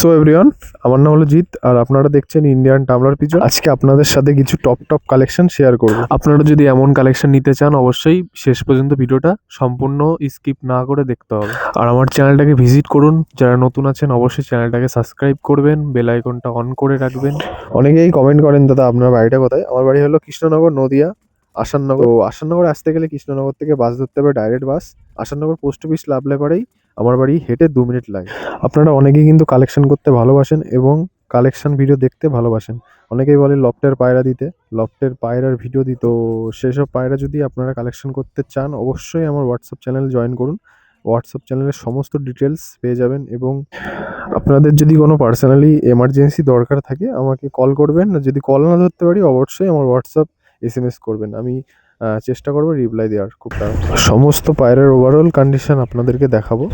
So everyone, আমার নাম হলো জিৎ আর আপনারা দেখছেন ইন্ডিয়ান টামলার পিজন। আজকে আপনাদের সাথে কিছু টপ কালেকশন শেয়ার করব। আপনারা যদি এমন কালেকশন নিতে চান অবশ্যই শেষ পর্যন্ত ভিডিওটা সম্পূর্ণ স্কিপ না করে দেখতে হবে। আর আমার চ্যানেলটাকে ভিজিট করুন, যারা নতুন আছেন অবশ্যই চ্যানেলটাকে সাবস্ক্রাইব করবেন, বেল আইকনটা অন করে রাখবেন। অনেকেই কমেন্ট করেন দাদা আপনার বাড়িটা কোথায়। আমার বাড়ি হলো কৃষ্ণনগর, নদিয়া, আসাননগর। তো আসাননগর আসতে গেলে কৃষ্ণনগর থেকে বাস ধরতে হবে, direct bus. Asannagar post office লাভলে পারেই আমার বাড়ি, হেঁটে 2 মিনিট লাগে। আপনারা অনেকেই কিন্তু কালেকশন করতে ভালোবাসেন এবং কালেকশন ভিডিও দেখতে ভালোবাসেন। অনেকেই বলে লফটের পায়রা দিতে, লফটের পায়রার ভিডিও দিতে। তো সেসব পায়রা যদি আপনারা কালেকশন করতে চান অবশ্যই আমার হোয়াটসঅ্যাপ চ্যানেল জয়েন করুন। হোয়াটসঅ্যাপ চ্যানেলের সমস্ত ডিটেলস পেয়ে যাবেন এবং আপনাদের যদি কোনো পার্সোনালি এমার্জেন্সি দরকার থাকে আমাকে কল করবেন। যদি কল না ধরতে পারি অবশ্যই আমার হোয়াটসঅ্যাপ এসএমএস করবেন, আমি চেষ্টা করবো রিপ্লাই দেওয়ার খুব তাড়াতাড়ি। সমস্ত পায়রার ওভারঅল কন্ডিশন আপনাদেরকে দেখাবো।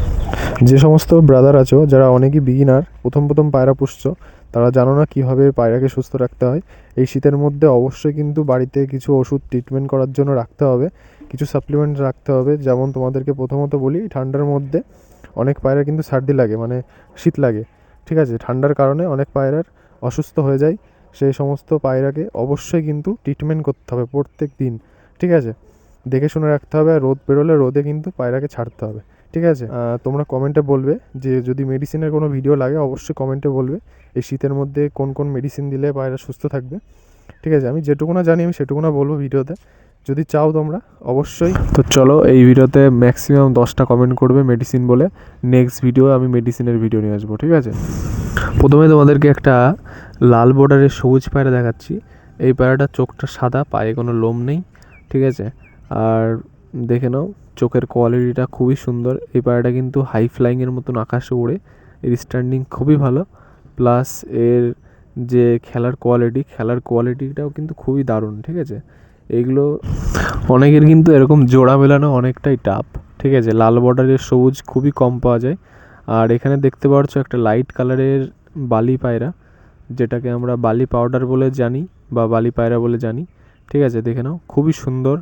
যে সমস্ত ব্রাদার আছো যারা অনেকই বিগিনার, প্রথম পায়রা পুষছো, তারা জানো না কীভাবে পায়রাকে সুস্থ রাখতে হয়, এই শীতের মধ্যে অবশ্যই কিন্তু বাড়িতে কিছু ওষুধ ট্রিটমেন্ট করার জন্য রাখতে হবে, কিছু সাপ্লিমেন্ট রাখতে হবে। যেমন তোমাদেরকে প্রথমত বলি, ঠান্ডার মধ্যে অনেক পায়রা কিন্তু সর্দি লাগে, মানে শীত লাগে, ঠিক আছে? ঠান্ডার কারণে অনেক পায়রার অসুস্থ হয়ে যায়। সেই সমস্ত পায়রাকে অবশ্যই কিন্তু ট্রিটমেন্ট করতে হবে প্রত্যেক দিন, ঠিক আছে? দেখে শুনে রাখতে হবে। আর রোদ বেরোলে রোদে কিন্তু পায়রাকে ছাড়তে হবে, ঠিক আছে? তোমরা কমেন্টে বলবে যে যদি মেডিসিনের কোনো ভিডিও লাগে অবশ্যই কমেন্টে বলবে এই শীতের মধ্যে কোন কোন মেডিসিন দিলে পায়রা সুস্থ থাকবে, ঠিক আছে? আমি যেটুকুনা জানি আমি সেটুকুনা বলবো ভিডিওতে, যদি চাও তোমরা অবশ্যই। তো চলো, এই ভিডিওতে ম্যাক্সিমাম 10টা কমেন্ট করবে মেডিসিন বলে, নেক্সট ভিডিও আমি মেডিসিনের ভিডিও নিয়ে আসবো, ঠিক আছে? প্রথমে তোমাদেরকে একটা লাল বর্ডারের সবুজ পায়রা দেখাচ্ছি। এই পায়রাটার চোখটা সাদা, পায়ে কোনো লোম নেই, ঠিক আছে? আর দেখে নাও চোখের কোয়ালিটিটা খুবই সুন্দর। এই পায়রাটা কিন্তু হাই ফ্লাইংয়ের মতন আকাশে ওড়ে, এর স্ট্যান্ডিং খুবই ভালো, প্লাস এর যে খেলার কোয়ালিটিটাও কিন্তু খুবই দারুণ, ঠিক আছে? এইগুলো অনেকের কিন্তু এরকম জোড়া মেলানো অনেকটাই টাফ, ঠিক আছে? লাল বর্ডারের সবুজ খুবই কম পাওয়া যায়। আর এখানে দেখতে পাচ্ছ একটা লাইট কালারের বালি পায়রা, যেটাকে আমরা বালি পাউডার বলে জানি বা বালি পায়রা বলে জানি, ঠিক আছে? দেখে নাও খুবই সুন্দর।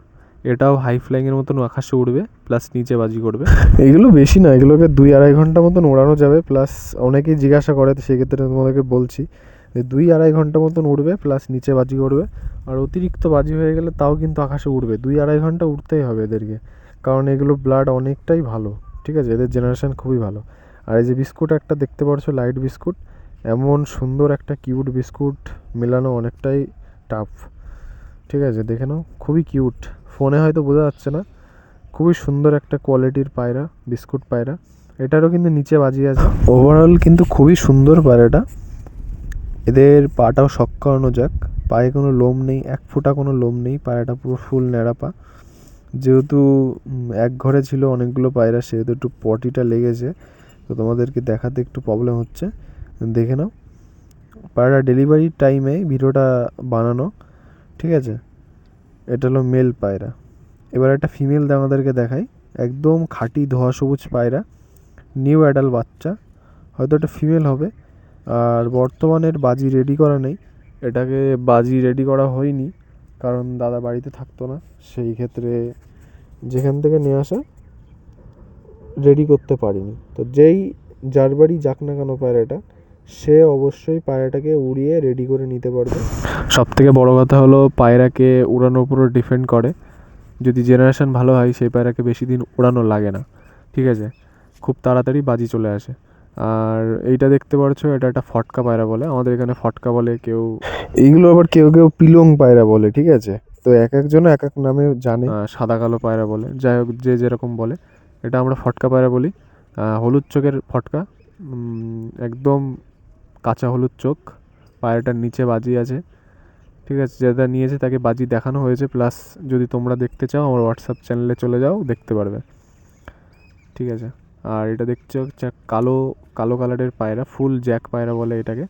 এটাও হাই ফ্লাইংয়ের মতন আকাশে উড়বে, প্লাস নিচে বাজি করবে। এগুলো বেশি না, এগুলোকে 2-2.5 ঘন্টা মতন ওড়ানো যাবে। প্লাস অনেকেই জিজ্ঞাসা করে, তো সেক্ষেত্রে তোমাদেরকে বলছি যে 2-2.5 ঘন্টা মতন উড়বে, প্লাস নিচে বাজি করবে। আর অতিরিক্ত বাজি হয়ে গেলে তাও কিন্তু আকাশে উড়বে, 2-2.5 ঘন্টা উঠতেই হবে এদেরকে, কারণ এগুলো ব্লাড অনেকটাই ভালো, ঠিক আছে? এদের জেনারেশন খুবই ভালো। আর এই যে বিস্কুট একটা দেখতে পাচ্ছ, লাইট বিস্কুট, এমন সুন্দর একটা কিউট বিস্কুট মেলানো অনেকটাই টাফ, ঠিক আছে? দেখে নাও খুবই কিউট, ফোনে হয়তো বোঝা যাচ্ছে না, খুবই সুন্দর একটা কোয়ালিটির পায়রা, বিস্কুট পায়রা। এটারও কিন্তু নিচে বাজি আছে। ওভারঅল কিন্তু খুবই সুন্দর পায়রাটা। এদের পাটাও শক করানো যাক, পায়ে কোনো লোম নেই, এক ফোঁটা কোনো লোম নেই, পায়রাটা পুরো ফুল ন্যাড়া পা। যেহেতু এক ঘরে ছিল অনেকগুলো পায়রা, সেহেতু একটু পটিটা লেগেছে, তো তোমাদেরকে দেখাতে একটু প্রবলেম হচ্ছে। দেখে নাও পায়রা ডেলিভারির টাইমে ভিডিওটা বানানো, ঠিক আছে? এটা হলো মেল পায়রা। এবার একটা ফিমেল আমাদেরকে দেখাই, একদম খাঁটি ধোয়া সবুজ পায়রা, নিউ অ্যাডাল্ট বাচ্চা, হয়তো এটা ফিমেল হবে। আর বর্তমানের বাজি রেডি করা নেই, এটাকে বাজি রেডি করা হয়নি কারণ দাদা বাড়িতে থাকতো না, সেই ক্ষেত্রে যেখান থেকে নিয়ে আসা রেডি করতে পারিনি। তো যার বাড়ি যাক না কেন পায়রাটা, সে অবশ্যই পায়রাটাকে উড়িয়ে রেডি করে নিতে পারবে। সব থেকে বড় কথা হলো পায়রাকে উড়ানোর উপরও ডিপেন্ড করে, যদি জেনারেশন ভালো হয় সেই পায়রাকে বেশি দিন উড়ানো লাগে না, ঠিক আছে? খুব তাড়াতাড়ি বাজি চলে আসে। আর এইটা দেখতে পাচ্ছ, এটা একটা ফটকা পায়রা বলে, আমাদের এখানে ফটকা বলে কেউ, এইগুলো আবার কেউ কেউ পিলং পায়রা বলে, ঠিক আছে? তো এক একজন এক এক নামে জানে, সাদা কালো পায়রা বলে, যাই হোক যে যেরকম বলে। এটা আমরা ফটকা পায়রা বলি। হলুদ চোখের ফটকা, একদম কাঁচা হলুদ চোখ, পায়রাটার নিচে বাজি আছে, ঠিক আছে? যেটা নিয়েছে তাকে বাজি দেখানো হয়েছে, প্লাস যদি তোমরা দেখতে চাও আমার হোয়াটসঅ্যাপ চ্যানেলে চলে যাও, দেখতে পারবে, ঠিক আছে? আর এটা দেখছো কালো কালো কালারের পায়রা, ফুল জ্যাক পায়রা বলে এটাকে।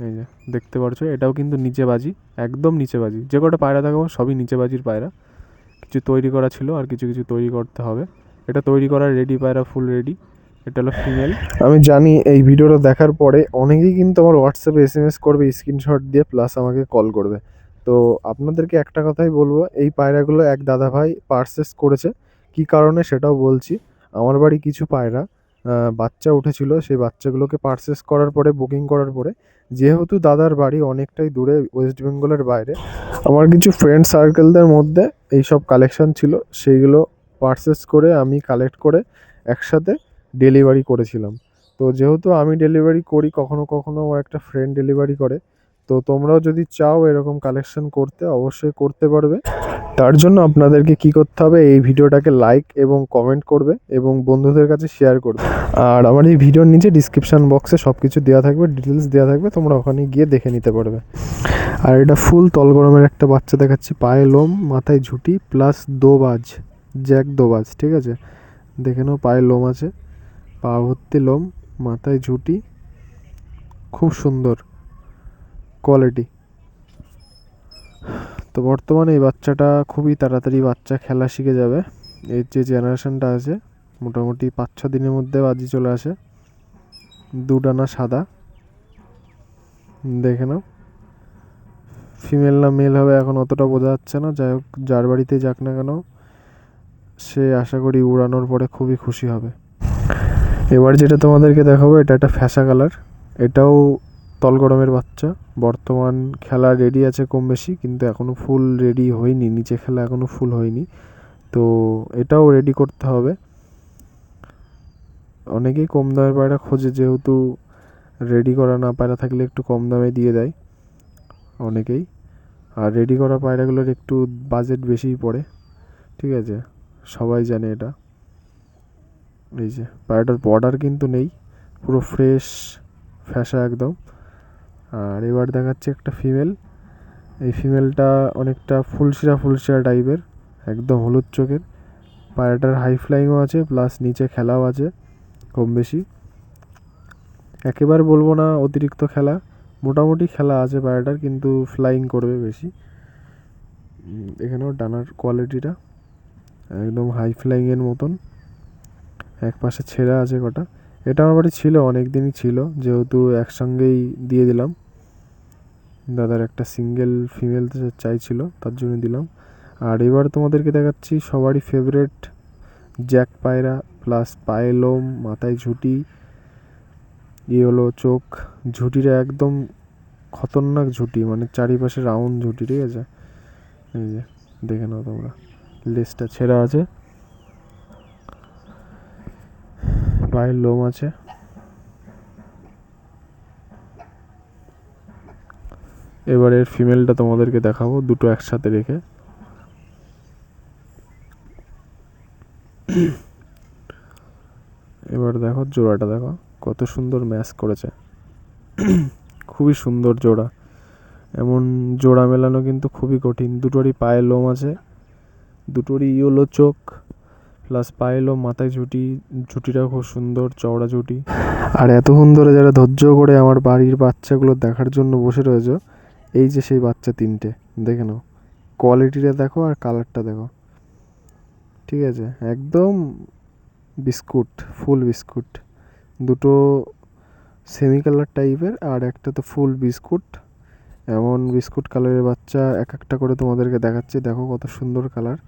এই যে দেখতে পারছো, এটাও কিন্তু নিচে বাজি, একদম নিচে বাজি। যে কটা পায়রা দেখাবো সবই নিচে বাজির পায়রা, কিছু তৈরি করা ছিল আর কিছু কিছু তৈরি করতে হবে। এটা তৈরি করার রেডি পায়রা, ফুল রেডি। এটা হলো ফিমেল। আমি জানি এই ভিডিওটা দেখার পরে অনেকেই কিন্তু আমার হোয়াটসঅ্যাপে এসএমএস করবে স্ক্রিনশট দিয়ে, প্লাস আমাকে কল করবে। তো আপনাদেরকে একটা কথাই বলবো, এই পায়রাগুলো এক দাদা ভাই পারচেস করেছে, কি কারণে সেটাও বলছি। আমার বাড়ি কিছু পায়রা বাচ্চা উঠেছিল। সেই বাচ্চাগুলোকে পারচেস করার পরে, বুকিং করার পরে, যেহেতু দাদার বাড়ি অনেকটাই দূরে ওয়েস্ট বেঙ্গলের বাইরে, আমার কিছু ফ্রেন্ড সার্কেলদের মধ্যে এইসব কালেকশন ছিল, সেইগুলো পারচেস করে আমি কালেক্ট করে একসাথে ডেলিভারি করেছিলাম। তো যেহেতু আমি ডেলিভারি করি, কখনো কখনো আমার একটা ফ্রেন্ড ডেলিভারি করে, তো তোমরাও যদি চাও এরকম কালেকশন করতে, অবশ্যই করতে পারবে। তার জন্য আপনাদেরকে কি করতে হবে, এই ভিডিওটাকে লাইক এবং কমেন্ট করবে এবং বন্ধুদের কাছে শেয়ার করবে। আর আমার এই ভিডিওর নিচে ডিসক্রিপশন বক্সে সব কিছু দেওয়া থাকবে, ডিটেলস দেওয়া থাকবে, তোমরা ওখানে গিয়ে দেখে নিতে পারবে। আর এটা ফুল তলগরমের একটা বাচ্চা দেখাচ্ছি, পায়ে লোম, মাথায় ঝুঁটি, প্লাস দোবাজ, জ্যাক দোবাজ, ঠিক আছে? দেখে নাও, পায়ে লোম আছে, পা ভর্তি লোম, মাথায় ঝুঁটি, খুব সুন্দর কোয়ালিটি। তো বর্তমানে এই বাচ্চাটা খুবই তাড়াতাড়ি বাচ্চা খেলা শিখে যাবে। এর যে জেনারেশনটা আছে, মোটামুটি 5-6 দিনের মধ্যে বাজি চলে আসে। দুডানা সাদা, দেখে নাও। ফিমেল না মেল হবে এখন অতটা বোঝা যাচ্ছে না, যাই হোক, যার বাড়িতে যাক না কেন, সে আশা করি উড়ানোর পরে খুবই খুশি হবে। এবার যেটা তোমাদেরকে দেখাবো, এটা একটা ফ্যাশা কালার। এটাও তলগরমের বাচ্চা, বর্তমান খেলা রেডি আছে কম বেশি, কিন্তু এখনও ফুল রেডি হয়নি, নিচে খেলা এখনও ফুল হয়নি, তো এটাও রেডি করতে হবে। অনেকেই কম দামের পায়রা খোঁজে, যেহেতু রেডি করা না পায়রা থাকলে একটু কম দামে দিয়ে দেয় অনেকেই। আর রেডি করা পায়রাগুলোর একটু বাজেট বেশিই পড়ে, ঠিক আছে, সবাই জানে এটা। এই যে পায়রাটার বর্ডার কিন্তু নেই, পুরো ফ্রেশ ফ্যাশা একদম। আর এবার দেখাচ্ছে একটা ফিমেল। এই ফিমেলটা অনেকটা ফুলশিরা টাইপের, একদম হলুদ চোখের। পায়রাটার হাই ফ্লাইংও আছে, প্লাস নিচে খেলাও আছে কম বেশি। একেবারে বলবো না অতিরিক্ত খেলা, মোটামুটি খেলা আছে পায়রাটার, কিন্তু ফ্লাইং করবে বেশি। এখানেও ডানার কোয়ালিটিটা একদম হাই ফ্লাইংয়ের মতন। এক পাশে ছেঁড়া আছে কটা। এটা আমার বাড়ি ছিল, অনেক দিনই ছিল, যেহেতু একসঙ্গেই দিয়ে দিলাম। দাদার একটা সিঙ্গেল ফিমেল চাইছিল, তার জন্য দিলাম। আর এবার তোমাদেরকে দেখাচ্ছি সবারই ফেভারেট জ্যাক পায়রা, প্লাস পায়ে লোম, মাথায় ঝুঁটি, হলো চোখ। ঝুঁটিটা একদম খতরনাক ঝুঁটি, মানে চারিপাশে রাউন্ড ঝুঁটি, ঠিক আছে? এই যে দেখে নাও তোমরা, লেজটা ছেঁড়া আছে, পায়ের লোম আছে। এবার এর ফিমেলটা তোমাদেরকে দেখাবো দুটো একসাথে রেখে। এবার দেখো জোড়াটা, দেখো কত সুন্দর ম্যাচ করেছে, খুবই সুন্দর জোড়া। এমন জোড়া মেলানো কিন্তু খুবই কঠিন। দুটোরই পায়ে লোম আছে, দুটোরই ইয়েলো চোখ, প্লাস পায়ে লোম, মাথায় ঝুঁটি, ঝুঁটিটাও খুব সুন্দর চওড়া ঝুঁটি। আর এতক্ষণ ধরে যারা ধৈর্য করে আমার বাড়ির বাচ্চাগুলো দেখার জন্য বসে রয়েছে, এই যে সেই বাচ্চা তিনটে, দেখে নাও কোয়ালিটিটা দেখো আর কালারটা দেখো, ঠিক আছে? একদম বিস্কুট, ফুল বিস্কুট। দুটো সেমি কালার টাইপের, আর একটা তো ফুল বিস্কুট। এমন বিস্কুট কালারের বাচ্চা এক একটা করে তোমাদেরকে দেখাচ্ছি, দেখো কত সুন্দর কালার।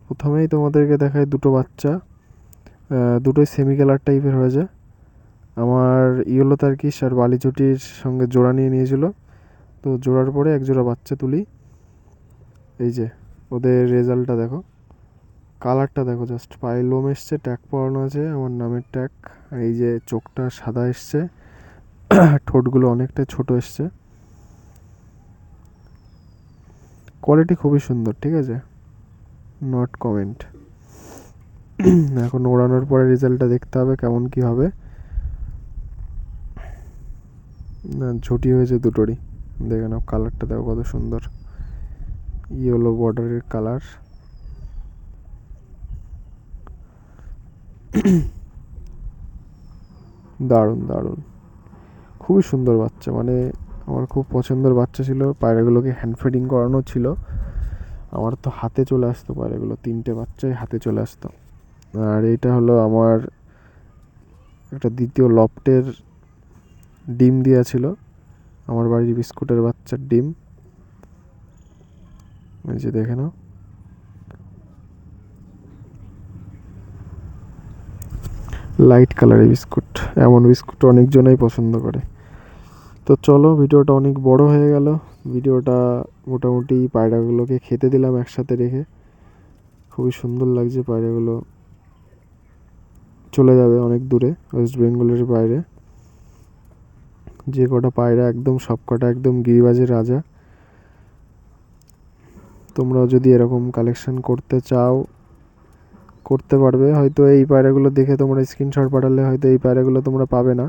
প্রথমেই তোমাদেরকে দেখায় দুটো বাচ্চা, দুটোই সেমি কালার টাইপের হয়েছে। আমার ইয়েলো তার্কিশ আর বালিচুটির সঙ্গে জোড়া নিয়ে নিয়েছিল, তো জোড়ার পরে এক জোড়া বাচ্চা তুলি। এই যে ওদের রেজাল্টটা দেখো, কালারটা দেখো, জাস্ট পায়ে লোম এসছে, ট্যাগ পরানো আছে আমার নামের ট্যাগ। এই যে চোখটা সাদা এসছে, ঠোঁটগুলো অনেকটা ছোট এসছে। কোয়ালিটি খুবই সুন্দর, ঠিক আছে, নট কমেন্ট। এখন ওড়ানোর পরে রেজাল্টটা দেখতে হবে কেমন কি হবে। না, ঝুঁটি হয়েছে দুটোরই, দেখে নাও কালারটা দেখো কত সুন্দর, ইয়েলো বর্ডারের কালার। দারুণ দারুণ, খুবই সুন্দর বাচ্চা, মানে আমার খুব পছন্দের বাচ্চা ছিল। পায়রাগুলোকে হ্যান্ড ফিডিং করানো ছিল, আমার তো হাতে চলে আসতো পায়রাগুলো, তিনটে বাচ্চাই হাতে চলে আসতো। আর এইটা হলো আমার একটা দ্বিতীয় লফটের ডিম দেওয়া ছিল, আমার বাড়ির বিস্কুটের বাচ্চার ডিম। এই যে দেখে নাও, লাইট কালারের বিস্কুট, এমন বিস্কুট অনেকজনই পছন্দ করে। তো চলো, ভিডিওটা অনেক বড় হয়ে গেল। ভিডিওটা মোটামুটি পায়রাগুলোকে খেতে দিলাম একসাথে রেখে। খুবই সুন্দর লাগছে, পায়রাগুলো চলে যাবে অনেক দূরে, ওয়েস্ট বেঙ্গলের বাইরে। যে কটা পায়রা একদম সব কটা একদম গিরিবাজের রাজা। তোমরাও যদি এরকম কালেকশন করতে চাও করতে পারবে। হয়তো এই পায়রাগুলো দেখে তোমরা স্ক্রিনশট পাঠালে হয়তো এই পায়রাগুলো তোমরা পাবে না,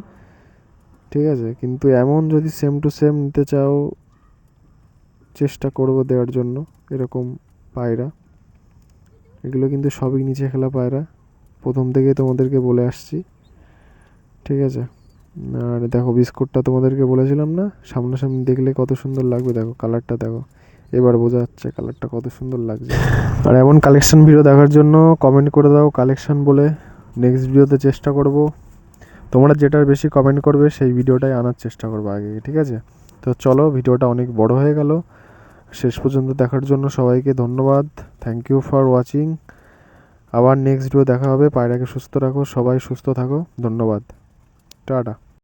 ঠিক আছে? কিন্তু এমন যদি সেম টু সেম নিতে চাও, চেষ্টা করব দেওয়ার জন্য এরকম পায়রা। এগুলো কিন্তু সবই নিচে খেলা পায়রা, প্রথম থেকেই তোমাদেরকে বলে আসছি, ঠিক আছে? আর দেখো বিস্কুটটা তোমাদেরকে বলেছিলাম না, সামনাসামনি দেখলে কত সুন্দর লাগবে। দেখো কালারটা, দেখো এবার বোঝা যাচ্ছে কালারটা কত সুন্দর লাগছে। আর এমন কালেকশন ভিডিও দেখার জন্য কমেন্ট করে দাও কালেকশন বলে, নেক্সট ভিডিওতে চেষ্টা করব। তোমরা যেটার বেশি কমেন্ট করবে সেই ভিডিওটাই আনার চেষ্টা করবো আগে, ঠিক আছে? তো চলো, ভিডিওটা অনেক বড় হয়ে গেল। শেষ পর্যন্ত দেখার জন্য সবাইকে ধন্যবাদ। Thank you for watching. আবার নেক্সট ভিডিও দেখা হবে। পায়রাকে সুস্থ রাখো, সবাই সুস্থ থাকো। ধন্যবাদ, টাটা।